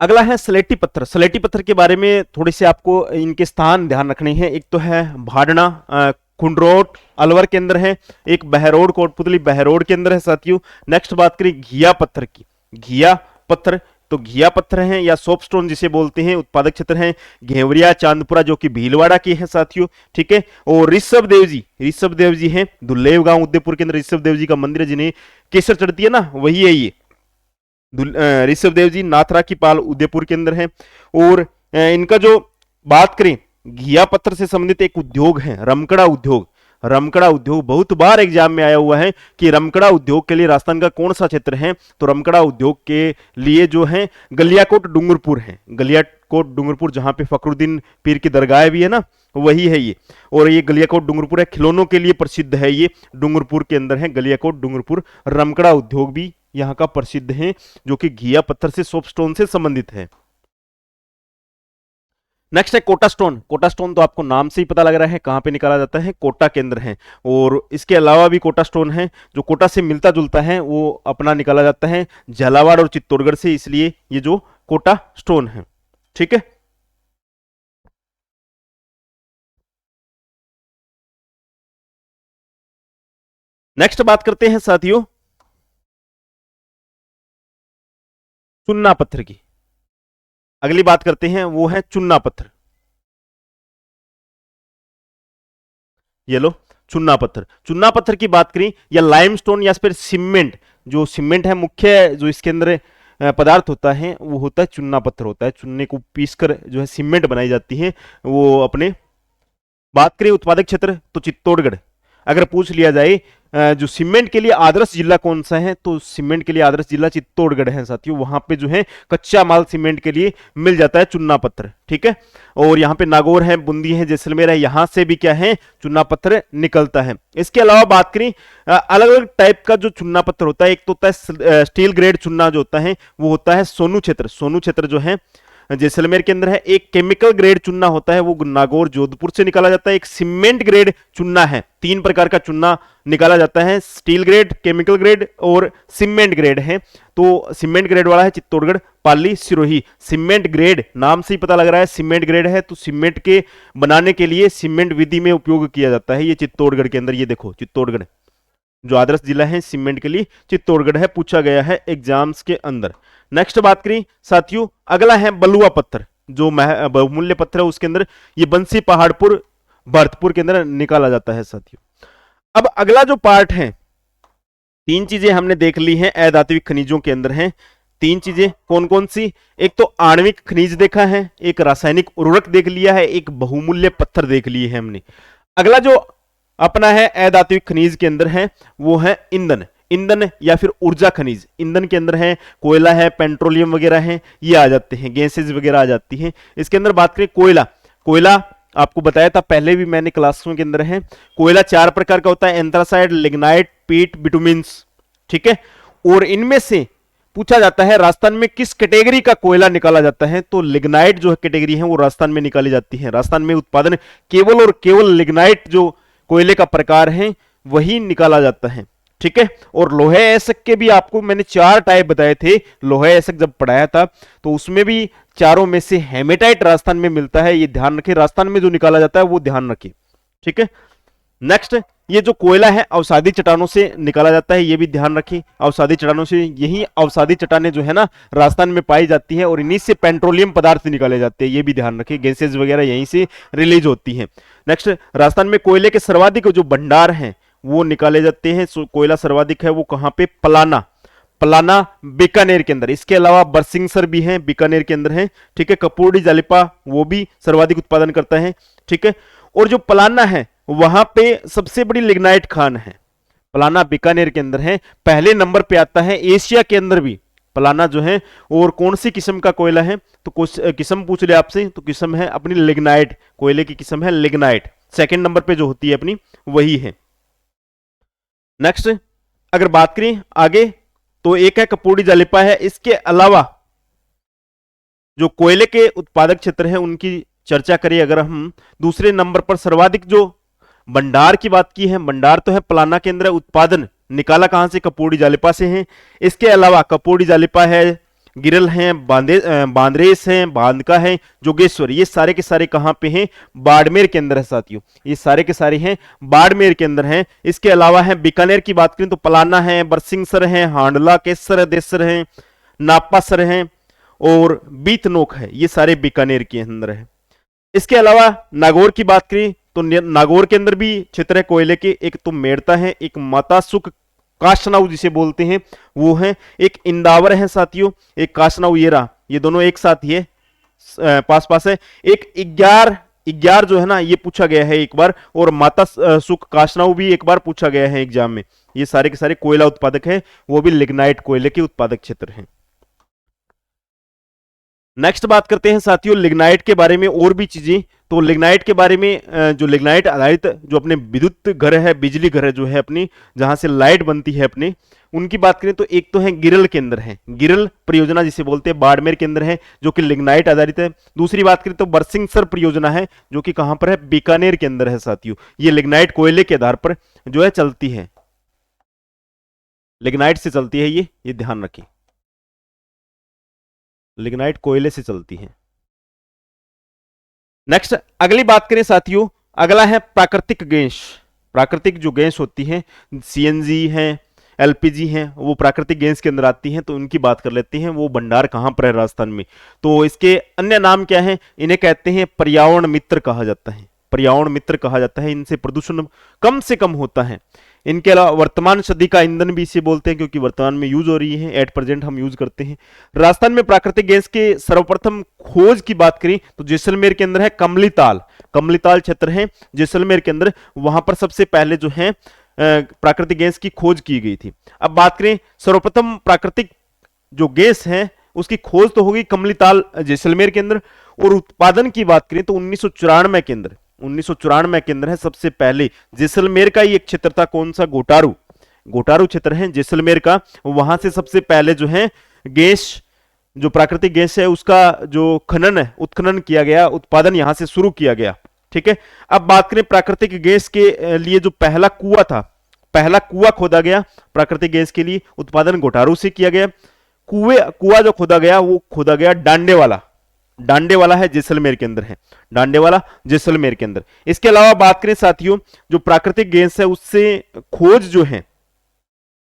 अगला है स्लेटी पत्थर। स्लेटी पत्थर के बारे में थोड़े से आपको इनके स्थान ध्यान रखने हैं। एक तो है भाडना, कुंडरोट अलवर के अंदर है, एक बहरोड कोटपुतली बहरोड के अंदर है साथियों। नेक्स्ट बात करें घिया पत्थर की, घिया पत्थर तो घिया पत्थर हैं या सोपस्टोन जिसे बोलते हैं, उत्पादक क्षेत्र हैं घेवरिया चांदपुरा जो कि भीलवाड़ा के हैं साथियों। ठीक है, और ऋषभ देव जी हैं दुल्लेव गांव उदयपुर के अंदर, ऋषभ देव जी का मंदिर है, जिन्हें केसर चढ़ती है ना वही है ये ऋषभ देव जी, नाथरा की पाल उदयपुर के अंदर है। और इनका जो बात करें घिया पत्थर से संबंधित एक उद्योग है रमकड़ा उद्योग, रमकड़ा उद्योग बहुत बार एग्जाम में आया हुआ है कि रमकड़ा उद्योग के लिए राजस्थान का कौन सा क्षेत्र है, तो रमकड़ा उद्योग के लिए जो है गलियाकोट डूंगरपुर है, गलियाकोट डूंगरपुर जहां पे फखरुद्दीन पीर की दरगाह भी है ना, वही है ये। और ये गलियाकोट डूंगरपुर है, खिलौनों के लिए प्रसिद्ध है, ये डूंगरपुर के अंदर है गलियाकोट डूंगरपुर। रमकड़ा उद्योग भी यहाँ का प्रसिद्ध है जो कि घिया पत्थर से सोपस्टोन से संबंधित है। नेक्स्ट है कोटा स्टोन। कोटा स्टोन तो आपको नाम से ही पता लग रहा है कहां पे निकाला जाता है, कोटा के अंदर है। और इसके अलावा भी कोटा स्टोन है जो कोटा से मिलता जुलता है, वो अपना निकाला जाता है झालावाड़ और चित्तौड़गढ़ से, इसलिए ये जो कोटा स्टोन है। ठीक है, नेक्स्ट बात करते हैं साथियों चुन्ना पत्थर की। अगली बात करते हैं वो है चुन्ना पत्थर। ये लो चुन्ना पत्थर, चुन्ना पत्थर की बात करें या लाइमस्टोन या फिर सीमेंट, जो सीमेंट है मुख्य जो इसके अंदर पदार्थ होता है वो होता है चुन्ना पत्थर होता है, चुन्ने को पीसकर जो है सीमेंट बनाई जाती है वो। अपने बात करें उत्पादक क्षेत्र तो चित्तौड़गढ़। अगर पूछ लिया जाए जो सीमेंट के लिए आदर्श जिला कौन सा है, तो सीमेंट के लिए आदर्श जिला चित्तौड़गढ़ है साथियों, वहां पे जो है कच्चा माल सीमेंट के लिए मिल जाता है चुन्ना पत्थर। ठीक है, और यहाँ पे नागौर है, बूंदी है, जैसलमेर है, यहां से भी क्या है चुन्ना पत्थर निकलता है। इसके अलावा बात करें अलग अलग टाइप का जो चुन्ना पत्थर होता है, एक तो होता है स्टील ग्रेड चुन्ना जो होता है वो होता है सोनू क्षेत्र, सोनू क्षेत्र जो है जैसलमेर के अंदर है। एक केमिकल ग्रेड चुन्ना होता है वो नागौर जोधपुर से निकाला जाता है। एक सीमेंट ग्रेड चुन्ना है, तीन प्रकार का चुन्ना निकाला जाता है, स्टील ग्रेड, केमिकल ग्रेड और सीमेंट ग्रेड है। तो सीमेंट ग्रेड वाला है चित्तौड़गढ़, पाली, सिरोही। सीमेंट ग्रेड नाम से ही पता लग रहा है सीमेंट ग्रेड है, तो सीमेंट के बनाने के लिए सीमेंट विधि में उपयोग किया जाता है ये चित्तौड़गढ़ के अंदर। ये देखो चित्तौड़गढ़ जो आदर्श जिला है सीमेंट के लिए चित्तौड़गढ़ है, पूछा गया है एग्जाम्स के अंदर। नेक्स्ट बात करें साथियों, अगला है बलुआ पत्थर, जो बहुमूल्य पत्थर है उसके अंदर ये बंसी पहाड़पुर भरतपुर के अंदर निकाला जाता है साथियों। अब अगला जो पार्ट है, तीन चीजें हमने देख ली हैं अधात्विक खनिजों के अंदर हैं, तीन चीजें कौन कौन सी? एक तो आणविक खनिज देखा है, एक रासायनिक उर्वरक देख लिया है, एक बहुमूल्य पत्थर देख लिए हैं हमने। अगला जो अपना है अधात्विक खनिज के अंदर है वो है ईंधन। ईंधन या फिर ऊर्जा खनिज। ईंधन के अंदर है कोयला है, पेट्रोलियम वगैरह है, ये आ जाते हैं, गैसेज वगैरह आ जाती हैं। इसके अंदर बात करें कोयला, कोयला आपको बताया था पहले भी मैंने क्लासों के अंदर है। कोयला चार प्रकार का होता है, एंथ्रासाइड, लिग्नाइट, पीट, बिटुमिन्स, ठीक है। और इनमें से पूछा जाता है राजस्थान में किस कैटेगरी का कोयला निकाला जाता है, तो लिग्नाइट जो कैटेगरी है वो राजस्थान में निकाली जाती है। राजस्थान में उत्पादन केवल और केवल लिग्नाइट जो कोयले का प्रकार है वही निकाला जाता है, ठीक है। और लोहे ऐसक के भी आपको मैंने चार टाइप बताए थे, लोहे ऐसक जब पढ़ाया था तो उसमें भी चारों में से हेमेटाइट राजस्थान में मिलता है, ये ध्यान रखें। राजस्थान में जो निकाला जाता है वो ध्यान रखें, ठीक है। नेक्स्ट, ये जो कोयला है अवसादी चट्टानों से निकाला जाता है, ये भी ध्यान रखें। अवसादी चट्टानों से, यही अवसादी चट्टानें जो है ना राजस्थान में पाई जाती हैं और इन्हीं से पेट्रोलियम पदार्थ निकाले जाते हैं, ये भी ध्यान रखें। गैसेज वगैरह यहीं से रिलीज होती हैं। नेक्स्ट, राजस्थान में कोयले के सर्वाधिक जो भंडार हैं वो निकाले जाते हैं। कोयला सर्वाधिक है वो कहां पे? पलाना, पलाना बीकानेर के अंदर। इसके अलावा बरसिंगसर भी है, बीकानेर के अंदर है, ठीक है। कपूरडी जालिपा वो भी सर्वाधिक उत्पादन करता है, ठीक है। और जो पलाना है वहां पे सबसे बड़ी लिग्नाइट खान है, पलाना बीकानेर के अंदर है, पहले नंबर पे आता है एशिया के अंदर भी पलाना जो है। और कौन सी किस्म का कोयला है, तो कुछ किस्म पूछ ले आपसे, तो किस्म है अपनी लिग्नाइट, कोयले की किस्म है लिग्नाइट, सेकंड नंबर पे जो होती है अपनी वही है। नेक्स्ट अगर बात करें आगे तो एक है कपूरडी जालिपा है। इसके अलावा जो कोयले के उत्पादक क्षेत्र है उनकी चर्चा करें अगर हम, दूसरे नंबर पर सर्वाधिक जो भंडार की बात की है, भंडार तो है पलाना के अंदर, उत्पादन निकाला कहां से? कपूरडी जालिपा से है। इसके अलावा कपूरडी जालिपा है, गिरल है, बांद्रेस है, बांधका है, जोगेश्वर, ये सारे के सारे कहां पे हैं? बाड़मेर के अंदर है साथियों, ये सारे के सारे हैं बाड़मेर के अंदर हैं। इसके अलावा है बीकानेर की बात करें तो पलाना है, बरसिंगसर है, हांडला, केसर, देसर है, नापासर है और बीतनोक है, ये सारे बीकानेर के अंदर है। इसके अलावा नागौर की बात करें तो नागौर के अंदर भी क्षेत्र है कोयले के, एक तो मेड़ता है, एक माता सुख काशनाऊ जिसे बोलते हैं वो है, एक इंदावर है साथियों, एक काशनाऊ, ये रहा, ये दोनों एक साथ ही है, पास पास है। एक इग्यार जो है ना ये पूछा गया है एक बार, और माता सुख काशनाऊ भी एक बार पूछा गया है एग्जाम में। ये सारे के सारे कोयला उत्पादक है, वो भी लिग्नाइट कोयले के उत्पादक क्षेत्र हैं। नेक्स्ट बात करते हैं साथियों लिग्नाइट के बारे में और भी चीजें। तो लिग्नाइट के बारे में, जो लिग्नाइट आधारित जो अपने विद्युत घर है, बिजली घर है जो है अपनी, जहां से लाइट बनती है अपने, उनकी बात करें तो एक तो है गिरल के अंदर है, गिरल परियोजना जिसे बोलते हैं, बाड़मेर के अंदर है, जो कि लिग्नाइट आधारित है। दूसरी बात करें तो बरसिंगसर परियोजना है जो कि कहां पर है? बीकानेर के अंदर है साथियों। ये लिग्नाइट कोयले के आधार पर जो है चलती है, लिग्नाइट से चलती है, ये ध्यान रखें, लिग्नाइट कोयले से चलती है। नेक्स्ट अगली बात करें साथियों, अगला है प्राकृतिक गैस। प्राकृतिक जो गैस होती है, सीएनजी है, एलपीजी है, वो प्राकृतिक गैस के अंदर आती हैं, तो उनकी बात कर लेते हैं। वो भंडार कहां पर है? राजस्थान में। तो इसके अन्य नाम क्या है? इन्हें कहते हैं पर्यावरण मित्र कहा जाता है, पर्यावरण मित्र कहा जाता है। इनसे प्रदूषण कम से कम होता है। इनके अलावा वर्तमान सदी का ईंधन भी इसे बोलते हैं क्योंकि वर्तमान में यूज हो रही है, एट प्रेजेंट हम यूज करते हैं। राजस्थान में प्राकृतिक गैस के सर्वप्रथम खोज की बात करें तो जैसलमेर के अंदर है कमलीताल, कमलीताल क्षेत्र है जैसलमेर के अंदर, वहां पर सबसे पहले जो है प्राकृतिक गैस की खोज की गई थी। अब बात करें सर्वप्रथम प्राकृतिक जो गैस है उसकी खोज तो होगी कमलीताल जैसलमेर के अंदर, और उत्पादन की बात करें तो 1994 के अंदर, 1994 के अंदर है सबसे पहले। जैसलमेर का ही एक क्षेत्र था, कौन सा? गोटारू, गोटारू क्षेत्र है जैसलमेर का, वहां से सबसे पहले जो है गैस, जो प्राकृतिक गैस है उसका जो खनन है, उत्खनन किया गया, उत्पादन यहां से शुरू किया गया, ठीक है। अब बात करें प्राकृतिक गैस के लिए जो पहला कुआं था, पहला कुआं खोदा गया प्राकृतिक गैस के लिए, उत्पादन गोटारू से किया गया। कुआं जो खोदा गया वो खोदा गया डांडेवाला, डांडेवाला है जैसलमेर के अंदर है, डांडेवाला जैसलमेर के अंदर। इसके अलावा बात करें साथियों जो प्राकृतिक गैस है उससे खोज जो है,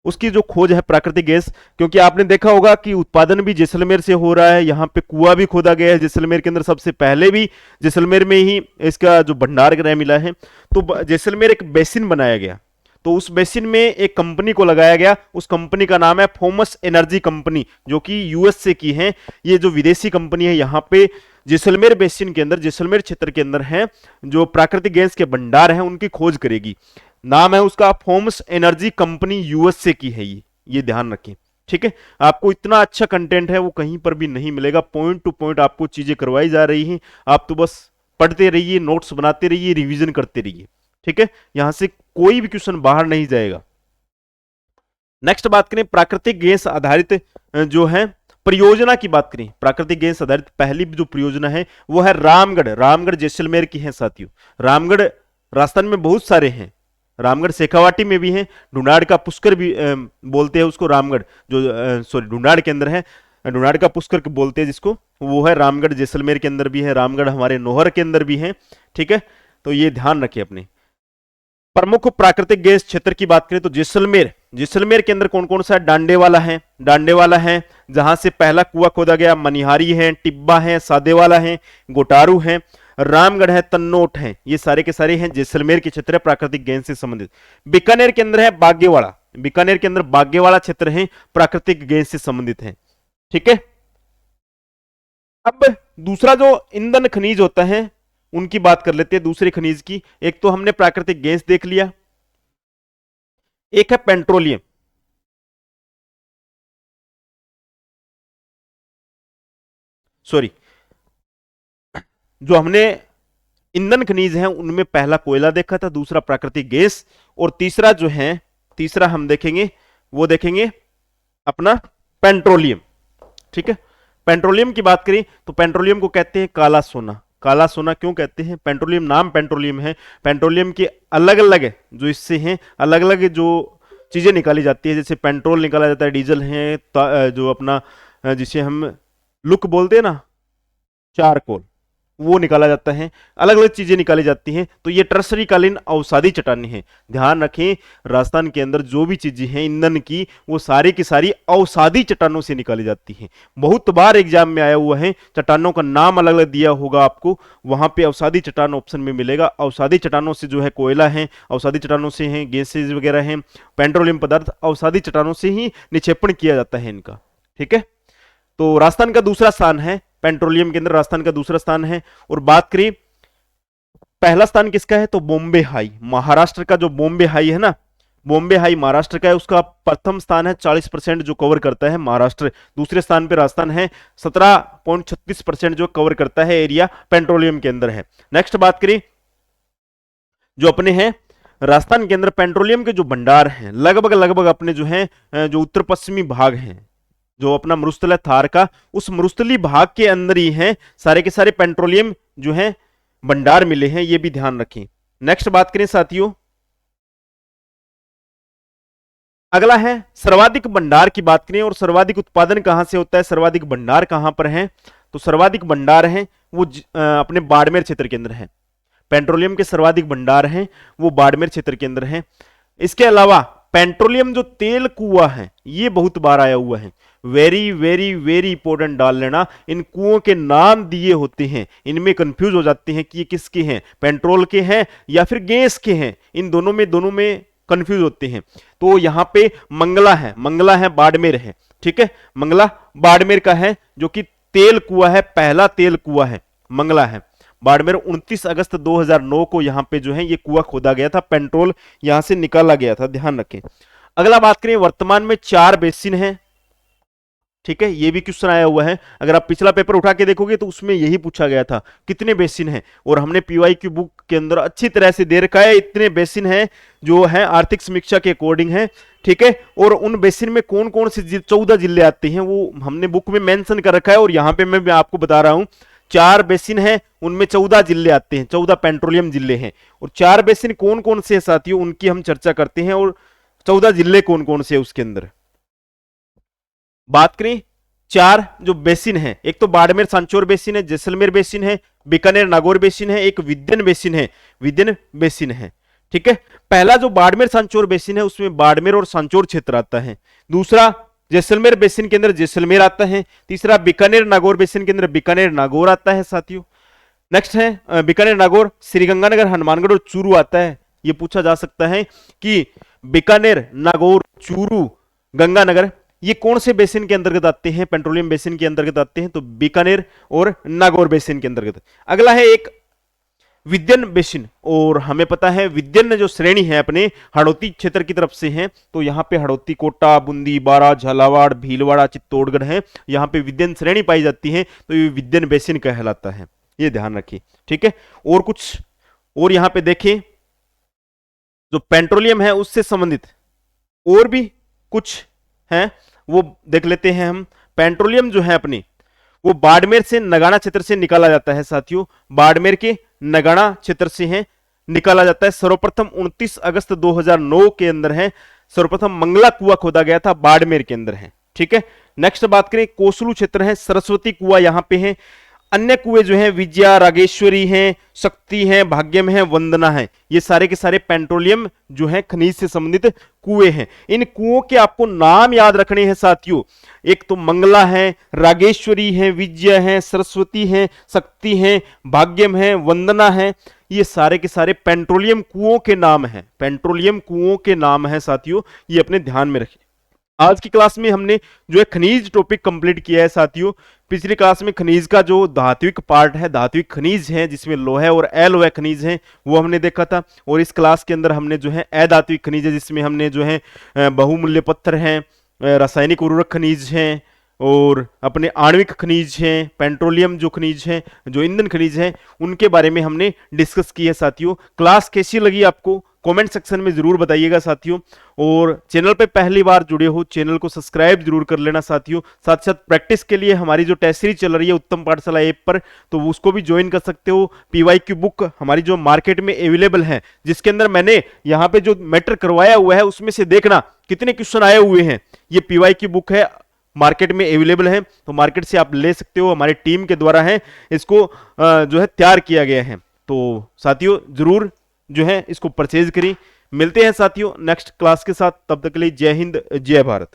उसकी जो खोज है प्राकृतिक गैस, क्योंकि आपने देखा होगा कि उत्पादन भी जैसलमेर से हो रहा है, यहां पे कुआं भी खोदा गया है जैसलमेर के अंदर, सबसे पहले भी जैसलमेर में ही इसका जो भंडार गृह मिला है। तो जैसलमेर एक बेसिन बनाया गया, तो उस बेसिन में एक कंपनी को लगाया गया, उस कंपनी का नाम है फोमस एनर्जी कंपनी, जो कि यूएसए की है। ये जो विदेशी कंपनी है यहाँ पे जैसलमेर बेसिन के अंदर, जैसलमेर क्षेत्र के अंदर है, जो प्राकृतिक गैस के भंडार हैं उनकी खोज करेगी। नाम है उसका फोमस एनर्जी कंपनी, यूएसए की है ये ध्यान रखें। ठीक है, आपको इतना अच्छा कंटेंट है वो कहीं पर भी नहीं मिलेगा, पॉइंट टू पॉइंट आपको चीजें करवाई जा रही हैं, आप तो बस पढ़ते रहिए, नोट्स बनाते रहिए, रिवीजन करते रहिए। ठीक है, यहां से कोई भी क्वेश्चन बाहर नहीं जाएगा। नेक्स्ट बात करें प्राकृतिक गैस आधारित जो है परियोजना की बात करें, प्राकृतिक गैस आधारित पहली जो परियोजना है वो है रामगढ़। रामगढ़ जैसलमेर की है साथियों। रामगढ़ राजस्थान में बहुत सारे हैं, रामगढ़ शेखावाटी में भी है, ढूंढाड़ का पुष्कर भी बोलते हैं उसको, रामगढ़ जो सॉरी ढूंढाड़ के अंदर है, ढूंढाड़ का पुष्कर बोलते हैं जिसको, वो है रामगढ़ जैसलमेर के अंदर भी है, रामगढ़ हमारे नौहर के अंदर भी है। ठीक है, तो ये ध्यान रखिए अपने। प्रमुख प्राकृतिक गैस क्षेत्र की बात करें तो जैसलमेर, जैसलमेर के अंदर कौन कौन सा है, डांडेवाला है, डांडेवाला है जहां से पहला कुआं खोदा गया, मनिहारी है, टिब्बा है, सादेवाला है, गोटारू है, रामगढ़ है, तन्नोट है, ये सारे के सारे हैं जैसलमेर के क्षेत्र है प्राकृतिक गैस से संबंधित। बीकानेर के अंदर है बागेवाड़ा, बीकानेर के अंदर बागेवाड़ा क्षेत्र है प्राकृतिक गैस से संबंधित है। ठीक है, अब दूसरा जो ईंधन खनिज होता है उनकी बात कर लेते हैं, दूसरे खनिज की। एक तो हमने प्राकृतिक गैस देख लिया, एक है पेट्रोलियम। सॉरी, जो हमने ईंधन खनिज हैं उनमें पहला कोयला देखा था, दूसरा प्राकृतिक गैस, और तीसरा जो है, तीसरा हम देखेंगे वो देखेंगे अपना पेट्रोलियम। ठीक है, पेट्रोलियम की बात करें तो पेट्रोलियम को कहते हैं काला सोना। काला सोना क्यों कहते हैं, पेट्रोलियम नाम पेट्रोलियम है, पेट्रोलियम के अलग अलग जो इससे हैं अलग अलग जो चीजें निकाली जाती है, जैसे पेट्रोल निकाला जाता है, डीजल है, जो अपना जिसे हम लुक बोलते हैं ना, चारकोल, वो निकाला जाता है, अलग अलग चीजें निकाली जाती हैं। तो ये टर्सरी कालीन अवसादी चट्टानें हैं। ध्यान रखें, राजस्थान के अंदर जो भी चीजें हैं ईंधन की, वो सारी की सारी अवसादी चट्टानों से निकाली जाती हैं। बहुत बार एग्जाम में आया हुआ है, चट्टानों का नाम अलग अलग दिया होगा आपको, वहां पे अवसादी चट्टान ऑप्शन में मिलेगा। अवसादी चट्टानों से जो है कोयला है, अवसादी चट्टानों से है गैसेज वगैरह हैं, पेट्रोलियम पदार्थ अवसादी चट्टानों से ही निक्षेपण किया जाता है इनका। ठीक है, तो राजस्थान का दूसरा स्थान है, पेट्रोलियम के अंदर राजस्थान का दूसरा स्थान है। और बात करें पहला स्थान किसका है तो बॉम्बे हाई, महाराष्ट्र का जो बॉम्बे हाई है ना, बॉम्बे हाई महाराष्ट्र का है, उसका प्रथम स्थान है, 40% जो कवर करता है महाराष्ट्र। दूसरे स्थान पे राजस्थान है, 17.36% जो कवर करता है एरिया पेट्रोलियम के अंदर है। नेक्स्ट बात करें जो अपने हैं राजस्थान के अंदर पेट्रोलियम के जो भंडार हैं, लगभग लगभग अपने जो हैं जो उत्तर पश्चिमी भाग हैं, जो अपना मरुस्थल है थार का, उस मरुस्थली भाग के अंदर ही हैं सारे के सारे पेट्रोलियम जो हैं भंडार मिले हैं, ये भी ध्यान रखें। नेक्स्ट बात करें साथियों, अगला है सर्वाधिक भंडार की बात करें, और सर्वाधिक उत्पादन कहां से होता है, सर्वाधिक भंडार कहां पर है, तो सर्वाधिक भंडार है वो अपने बाड़मेर क्षेत्र के अंदर है। पेट्रोलियम के सर्वाधिक भंडार हैं वो बाड़मेर क्षेत्र के अंदर है। इसके अलावा पेट्रोलियम जो तेल कुआं है, ये बहुत बार आया हुआ है, वेरी वेरी वेरी इंपॉर्टेंट डाल लेना। इन कुओं के नाम दिए होते हैं, इनमें कंफ्यूज हो जाते हैं कि ये किसके हैं, पेट्रोल के हैं या फिर गैस के हैं, इन दोनों में कंफ्यूज होते हैं। तो यहां पे मंगला है, मंगला है बाड़मेर है। ठीक है, मंगला बाड़मेर का है, जो कि तेल कुआं है, पहला तेल कुआं है, मंगला है बाड़मेर। 29 अगस्त 2009 को यहां पे जो है ये कुआं खोदा गया था, पेट्रोल यहां से निकाला गया था, ध्यान रखें। अगला बात करें, वर्तमान में 4 बेसिन हैं। ठीक है, ये भी क्वेश्चन आया हुआ है, अगर आप पिछला पेपर उठा के देखोगे तो उसमें यही पूछा गया था कितने बेसिन हैं, और हमने पीवाईक्यू बुक के अंदर अच्छी तरह से दे रखा है, इतने बेसिन हैं जो है आर्थिक समीक्षा के अकॉर्डिंग है। ठीक है, और उन बेसिन में कौन कौन से 14 जिले आते हैं वो हमने बुक में मेंशन कर रखा है, और यहां पे मैं आपको बता रहा हूं 4 बेसिन हैं, उनमें 14 जिले आते हैं, 14 पेट्रोलियम जिले हैं। और 4 बेसिन कौन कौन से साथियों उनकी हम चर्चा करते हैं, और 14 जिले कौन कौन से उसके अंदर बात करें। 4 जो बेसिन है, एक तो बाड़मेर सांचौर बेसिन है, जैसलमेर बेसिन है, बीकानेर नागौर बेसिन है, एक विंध्यन बेसिन है, विंध्यन बेसिन है। ठीक है, पहला जो बाड़मेर सांचौर बेसिन है उसमें बाड़मेर और सांचौर क्षेत्र आता है। दूसरा जैसलमेर बेसिन के अंदर जैसलमेर आता है। तीसरा बीकानेर नागौर बेसिन के अंदर बीकानेर नागौर आता है साथियों। नेक्स्ट है बीकानेर नागौर, श्रीगंगानगर, हनुमानगढ़ और चूरू आता है। ये पूछा जा सकता है कि बीकानेर, नागौर, चूरू, गंगानगर, ये कौन से बेसिन के अंतर्गत आते हैं? पेट्रोलियम बेसिन के अंतर्गत आते हैं, तो बीकानेर और नागौर बेसिन के अंतर्गत। अगला है एक विंध्यन बेसिन, और हमें पता है विंध्यन जो श्रेणी है अपने हड़ौती क्षेत्र की तरफ से है, तो यहाँ पे हड़ौती, कोटा, बूंदी, बारा, झालावाड़, भीलवाड़ा, चित्तौड़गढ़ है, यहाँ पे विंध्यन श्रेणी पाई जाती है, तो ये विंध्यन बेसिन कहलाता है, ये ध्यान रखिए। ठीक है, और कुछ और यहाँ पे देखें, जो पेट्रोलियम है उससे संबंधित और भी कुछ है, वो देख लेते हैं हम। पेट्रोलियम जो है अपनी, वो बाड़मेर से नगाना क्षेत्र से निकाला जाता है साथियों, बाड़मेर के नगाना क्षेत्र से है निकाला जाता है। सर्वप्रथम 29 अगस्त 2009 के अंदर है, सर्वप्रथम मंगला कुआं खोदा गया था, बाड़मेर के अंदर है। ठीक है, नेक्स्ट बात करें, कोसलू क्षेत्र है, सरस्वती कुआं यहां पे है। अन्य कुएं जो है विजया, रागेश्वरी हैं, शक्ति है, भाग्यम है, वंदना है, ये सारे के सारे पेट्रोलियम जो है खनिज से संबंधित कुएं हैं। इन कुओं के आपको नाम याद रखने हैं साथियों, एक तो मंगला है, रागेश्वरी है, विजय है, सरस्वती है, शक्ति है, भाग्यम है, वंदना है, ये सारे के सारे पेट्रोलियम कुओं के नाम हैं, पेट्रोलियम कुओं के नाम है साथियों, ये अपने ध्यान में रखिए। आज की क्लास में हमने जो है खनिज टॉपिक कंप्लीट किया है साथियों। पिछली क्लास में खनिज का जो धात्विक पार्ट है, धात्विक खनिज है जिसमें लोहे और अलोहे खनिज हैं, वो हमने देखा था। और इस क्लास के अंदर हमने जो है अधात्विक खनिज है, जिसमें हमने जो है बहुमूल्य पत्थर हैं, रासायनिक उर्वरक खनिज हैं, और अपने आणविक खनिज हैं, पेट्रोलियम जो खनिज हैं, जो ईंधन खनिज हैं, उनके बारे में हमने डिस्कस की है साथियों। क्लास कैसी लगी आपको कमेंट सेक्शन में जरूर बताइएगा साथियों। और चैनल पे पहली बार जुड़े हो, चैनल को सब्सक्राइब जरूर कर लेना साथियों। साथ साथ प्रैक्टिस के लिए हमारी जो टेस्ट सीरीज चल रही है उत्तम पाठशाला ऐप पर, तो उसको भी ज्वाइन कर सकते हो। PYQ बुक हमारी जो मार्केट में अवेलेबल है, जिसके अंदर मैंने यहाँ पे जो मैटर करवाया हुआ है उसमें से देखना कितने क्वेश्चन आए हुए हैं, ये PYQ बुक है, मार्केट में अवेलेबल है, तो मार्केट से आप ले सकते हो, हमारी टीम के द्वारा है इसको जो है तैयार किया गया है। तो साथियों जरूर जो है इसको परचेज करें। मिलते हैं साथियों नेक्स्ट क्लास के साथ, तब तक के लिए जय हिंद, जय भारत।